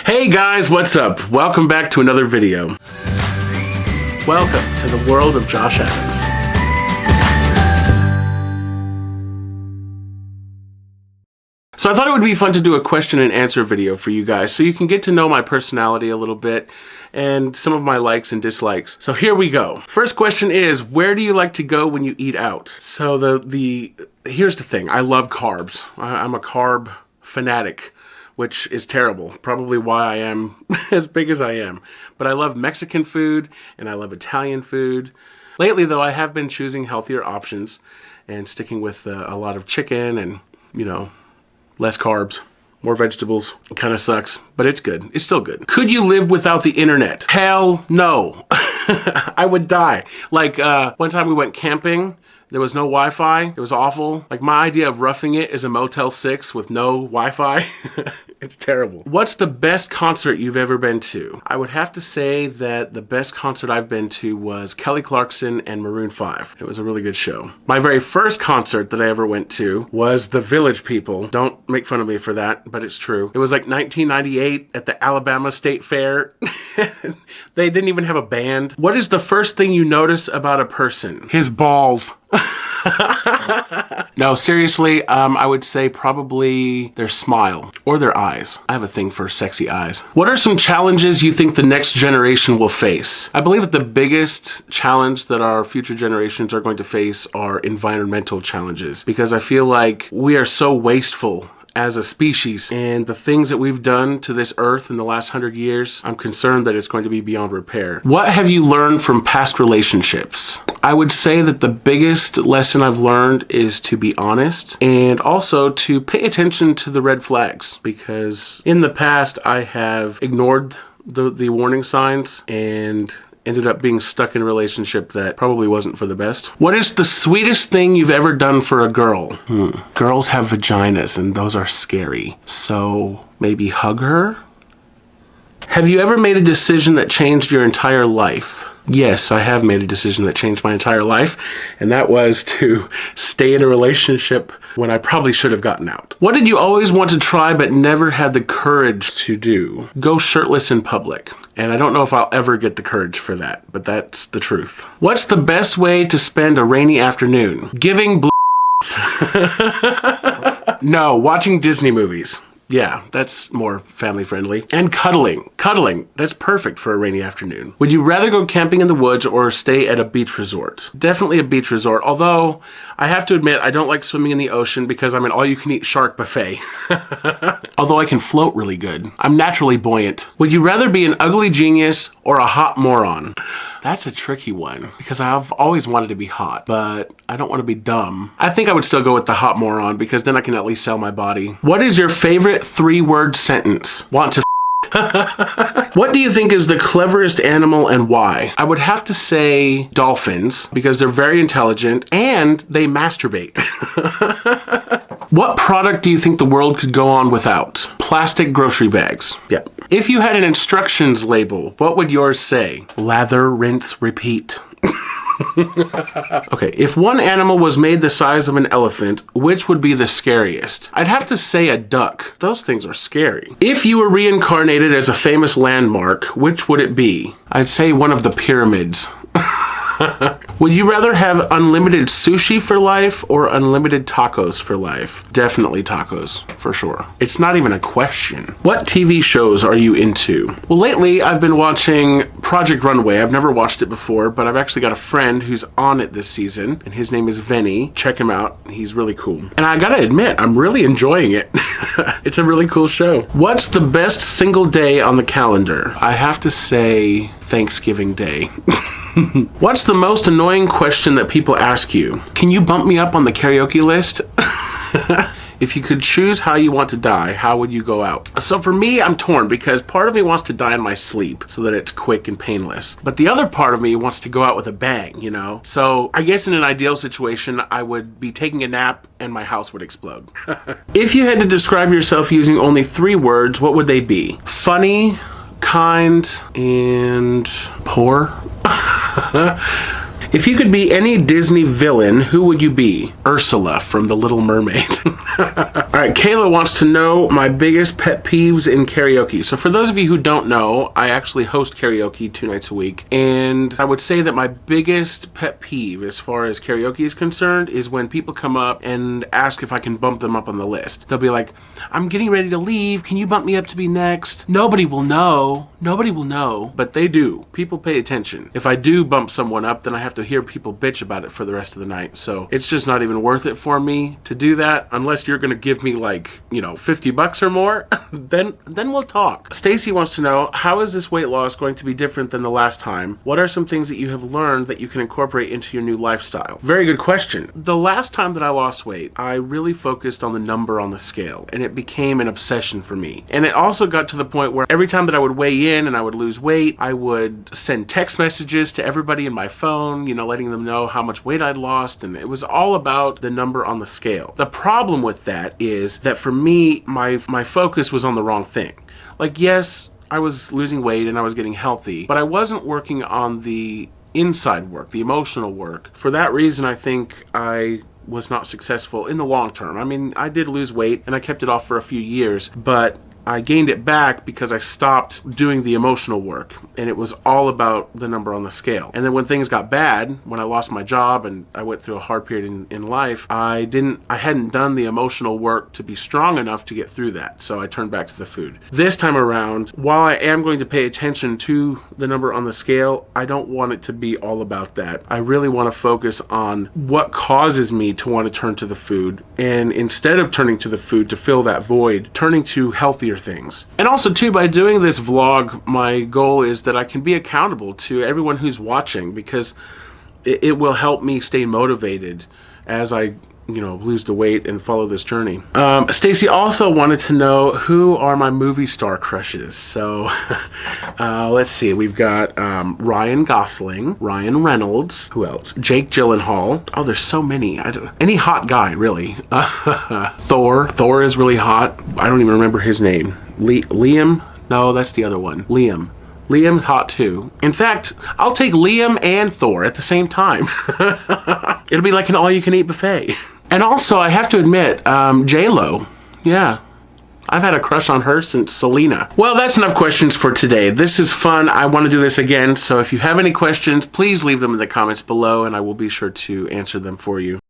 Hey guys, what's up? Welcome back to another video. Welcome to the world of Josh Adams. So I thought it would be fun to do a question and answer video for you guys so you can get to know my personality a little bit and some of my likes and dislikes. So here we go. First question is, where do you like to go when you eat out? So here's the thing. I love carbs. I'm a carb fanatic, which is terrible. Probably why I am as big as I am. But I love Mexican food and I love Italian food. Lately though, I have been choosing healthier options and sticking with a lot of chicken and, you know, less carbs, more vegetables. It kind of sucks, but it's good. It's still good. Could you live without the internet? Hell no. I would die. Like one time we went camping. There was no Wi-Fi. It was awful. Like my idea of roughing it is a Motel 6 with no Wi-Fi. It's terrible. What's the best concert you've ever been to? I would have to say that the best concert I've been to was Kelly Clarkson and Maroon 5. It was a really good show. My very first concert that I ever went to was the Village People. Don't make fun of me for that, but it's true. It was like 1998 at the Alabama State Fair. They didn't even have a band. What is the first thing you notice about a person? His balls. No, seriously, I would say probably their smile or their eyes. I have a thing for sexy eyes. What are some challenges you think the next generation will face? I believe that the biggest challenge that our future generations are going to face are environmental challenges, because I feel like we are so wasteful as a species, and the things that we've done to this earth in the last 100 years, I'm concerned that it's going to be beyond repair. What have you learned from past relationships? I would say that the biggest lesson I've learned is to be honest and also to pay attention to the red flags, because in the past I have ignored the warning signs and ended up being stuck in a relationship that probably wasn't for the best. What is the sweetest thing you've ever done for a girl? Girls have vaginas and those are scary. So maybe hug her? Have you ever made a decision that changed your entire life? Yes, I have made a decision that changed my entire life, and that was to stay in a relationship when I probably should have gotten out. What did you always want to try but never had the courage to do? Go shirtless in public. And I don't know if I'll ever get the courage for that, but that's the truth. What's the best way to spend a rainy afternoon? Giving No, watching Disney movies. Yeah, that's more family friendly. And cuddling. Cuddling, that's perfect for a rainy afternoon. Would you rather go camping in the woods or stay at a beach resort? Definitely a beach resort, although I have to admit I don't like swimming in the ocean because I'm an all-you-can-eat shark buffet. Although I can float really good. I'm naturally buoyant. Would you rather be an ugly genius or a hot moron? That's a tricky one because I've always wanted to be hot, but I don't want to be dumb. I think I would still go with the hot moron because then I can at least sell my body. What is your favorite 3-word sentence? Want to What do you think is the cleverest animal and why? I would have to say dolphins because they're very intelligent and they masturbate. What product do you think the world could go on without? Plastic grocery bags. Yep. If you had an instructions label, what would yours say? Lather, rinse, repeat. Okay, if one animal was made the size of an elephant, which would be the scariest? I'd have to say a duck. Those things are scary. If you were reincarnated as a famous landmark, which would it be? I'd say one of the pyramids. Would you rather have unlimited sushi for life or unlimited tacos for life? Definitely tacos, for sure. It's not even a question. What TV shows are you into? Well, lately I've been watching Project Runway. I've never watched it before, but I've actually got a friend who's on it this season, and his name is Vinny. Check him out. He's really cool. And I gotta admit, I'm really enjoying it. It's a really cool show. What's the best single day on the calendar? I have to say Thanksgiving Day. What's the most annoying question that people ask you? Can you bump me up on the karaoke list? If you could choose how you want to die, how would you go out? So for me, I'm torn because part of me wants to die in my sleep so that it's quick and painless. But the other part of me wants to go out with a bang, you know? So I guess in an ideal situation, I would be taking a nap and my house would explode. If you had to describe yourself using only 3 words, what would they be? Funny, kind, and poor. If you could be any Disney villain, who would you be? Ursula from The Little Mermaid. All right, Kayla wants to know my biggest pet peeves in karaoke. So for those of you who don't know, I actually host karaoke 2 nights a week. And I would say that my biggest pet peeve as far as karaoke is concerned is when people come up and ask if I can bump them up on the list. They'll be like, I'm getting ready to leave. Can you bump me up to be next? Nobody will know. Nobody will know. But they do. People pay attention. If I do bump someone up, then I have to hear people bitch about it for the rest of the night. So it's just not even worth it for me to do that unless you're going to give me like, $50 or more. then we'll talk. Stacy wants to know, how is this weight loss going to be different than the last time? What are some things that you have learned that you can incorporate into your new lifestyle? Very good question. The last time that I lost weight, I really focused on the number on the scale, and it became an obsession for me. And it also got to the point where every time that I would weigh in and I would lose weight, I would send text messages to everybody in my phone, letting them know how much weight I'd lost, and it was all about the number on the scale. The problem with that is that for me, my focus was on the wrong thing. Like, yes, I was losing weight and I was getting healthy, but I wasn't working on the inside work, the emotional work. For that reason, I think I was not successful in the long term. I mean, I did lose weight and I kept it off for a few years, but I gained it back because I stopped doing the emotional work, and it was all about the number on the scale. And then when things got bad, when I lost my job and I went through a hard period in life, I hadn't done the emotional work to be strong enough to get through that. So I turned back to the food. This time around, while I am going to pay attention to the number on the scale, I don't want it to be all about that. I really want to focus on what causes me to want to turn to the food. And instead of turning to the food to fill that void, turning to healthier things. And also too, by doing this vlog, my goal is that I can be accountable to everyone who's watching, because it will help me stay motivated as I lose the weight and follow this journey. Stacy also wanted to know, who are my movie star crushes? So let's see, we've got Ryan Gosling, Ryan Reynolds, who else? Jake Gyllenhaal. Oh, there's so many. Any hot guy, really. Thor is really hot. I don't even remember his name. Liam? No, that's the other one. Liam's hot too. In fact, I'll take Liam and Thor at the same time. It'll be like an all-you-can-eat buffet. And also, I have to admit, J-Lo. Yeah. I've had a crush on her since Selena. Well, that's enough questions for today. This is fun. I want to do this again. So if you have any questions, please leave them in the comments below and I will be sure to answer them for you.